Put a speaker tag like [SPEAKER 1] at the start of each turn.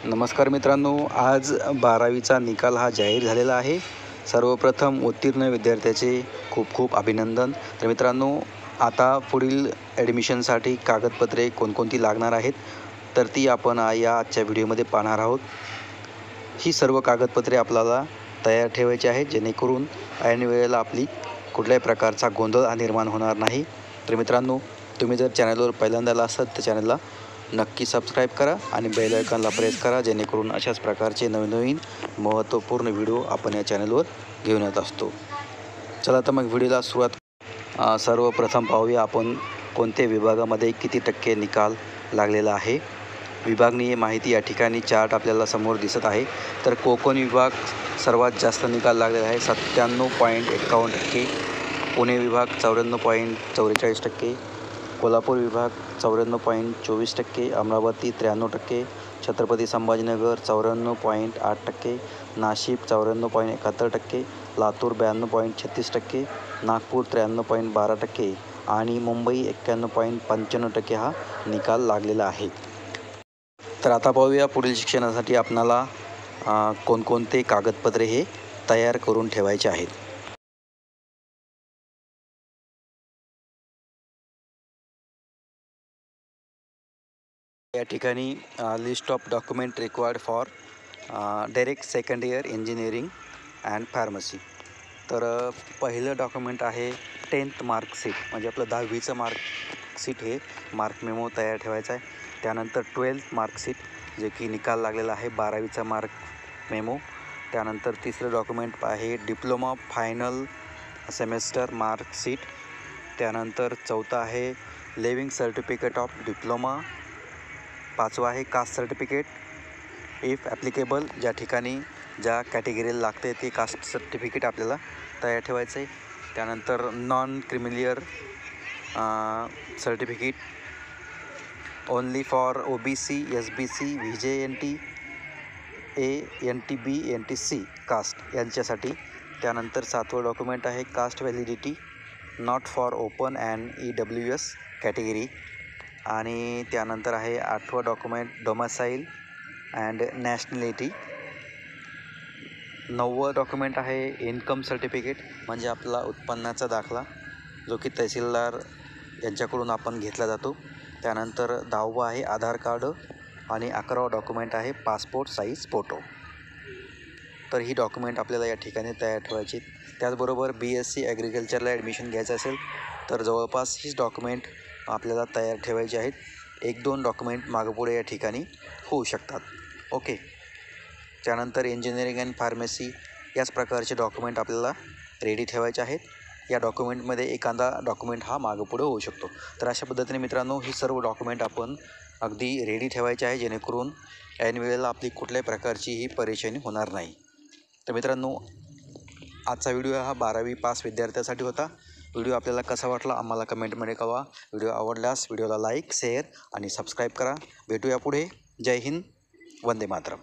[SPEAKER 1] नमस्कार मित्रांनो, आज 12वीचा निकाल हा जाहीर झालेला आहे। सर्वप्रथम उत्तीर्ण विद्यार्थ्याचे खूप खूप अभिनंदन। तर मित्रांनो, आता पुढील ॲडमिशनसाठी कागदपत्रे कोणकोणती लागणार आहेत तर ती आपण या आजच्या व्हिडिओमध्ये पाहणार आहोत। ही सर्व कागदपत्रे आपल्याला तयार ठेवायची आहेत जेणेकरून ऐन वेळेला आपली कुठल्याही प्रकारचा गोंधळ निर्माण होणार नाही। तर मित्रांनो, तुम्ही जर चॅनलवर पहिल्यांदा आला असाल तर चॅनलला नक्की सबस्क्राईब करा आणि बेल आयकॉनला प्रेस करा जेणेकरून अशाच प्रकारचे नवीन महत्त्वपूर्ण व्हिडिओ आपण या चॅनलवर घेऊन येत असतो। चला तर मग व्हिडिओला सुरुवात। सर्वप्रथम पाहूया आपण कोणत्या विभागामध्ये किती टक्के निकाल लागलेला आहे। विभागनीय माहिती या ठिकाणी चार्ट आपल्याला समोर दिसत आहे। तर कोकण विभाग सर्वात जास्त निकाल लागलेला आहे 97.51%, पुणे विभाग 94.44%, कोल्हापूर विभाग 94.24%, अमरावती 93%, छत्रपती संभाजीनगर 94.8%, नाशिक 94.71%, लातूर 92.36%, नागपूर 93.12% आणि मुंबई 91.95% हा निकाल लागलेला आहे। तर आता पाहूया पुढील शिक्षणासाठी आपणाला कोणकोणते कागदपत्रे हे तयार करून ठेवायचे आहेत। या ठिकाणी list of document required for direct second year engineering and pharmacy. तर पहिलं डॉक्युमेंट आहे 10th मार्कशीट, म्हणजे आपलं 10वीचं मार्कशीट हे मार्क मेमो तयार ठेवायचा आहे। त्यानंतर 12th मार्कशीट जे की निकाल लागलेला आहे 12वीचा मार्क मेमो। त्यानंतर तिसरं डॉक्युमेंट आहे डिप्लोमा फायनल सेमेस्टर मार्कशीट। त्यानंतर चौथं आहे लिव्हिंग सर्टिफिकेट ऑफ डिप्लोमा। पाचवा आहे कास्ट सर्टिफिकेट इफ ॲप्लिकेबल, ज्या ठिकाणी ज्या कॅटेगरीला लागते ते कास्ट सर्टिफिकेट आपल्याला तयार ठेवायचं आहे। त्यानंतर non creamy layer certificate only for OBC, SBC, VJNT, NTB, NTC caste यांच्यासाठी। त्यानंतर सातवं डॉक्युमेंट आहे caste validity not for open and EWS category. आणि त्यानंतर आहे आठवं डॉक्युमेंट डोमासाईल अँड नॅशनॅलिटी। नववं डॉक्युमेंट आहे इन्कम सर्टिफिकेट, म्हणजे आपला उत्पन्नाचा दाखला जो की तहसीलदार यांच्याकडून आपण घेतला जातो। त्यानंतर 10वं आहे आधार कार्ड आणि 11वं डॉक्युमेंट आहे पासपोर्ट साईज फोटो। तर ही डॉक्युमेंट आपल्याला या ठिकाणी तयार ठेवायची। त्याचबरोबर BSc ॲग्रिकल्चरला ॲडमिशन घ्यायचं असेल तर जवळपास हीच डॉक्युमेंट आपल्याला तयार ठेवायची आहेत। 1-2 डॉक्युमेंट मागपुढे या ठिकाणी होऊ शकतात। ओके। त्यानंतर इंजिनिअरिंग अँड फार्मसी याच प्रकारचे डॉक्युमेंट आपल्याला रेडी ठेवायचे आहेत। या डॉक्युमेंटमध्ये एखादा डॉक्युमेंट हा मागपुढे होऊ शकतो। तर अशा पद्धतीने मित्रांनो ही सर्व डॉक्युमेंट आपण अगदी रेडी ठेवायचे आहे जेणेकरून ऐन वेळेला आपली कुठल्याही प्रकारची ही परेशानी होणार नाही। तर मित्रांनो, आजचा व्हिडिओ हा 12वी पास विद्यार्थ्यांसाठी होता। व्हिडिओ आपल्याला कसा वाटला आम्हाला कमेंटमध्ये कळवा। व्हिडिओ आवडल्यास व्हिडिओला लाईक, शेअर आणि सबस्क्राईब करा। भेटूया पुढे। जय हिंद, वंदे मातरम।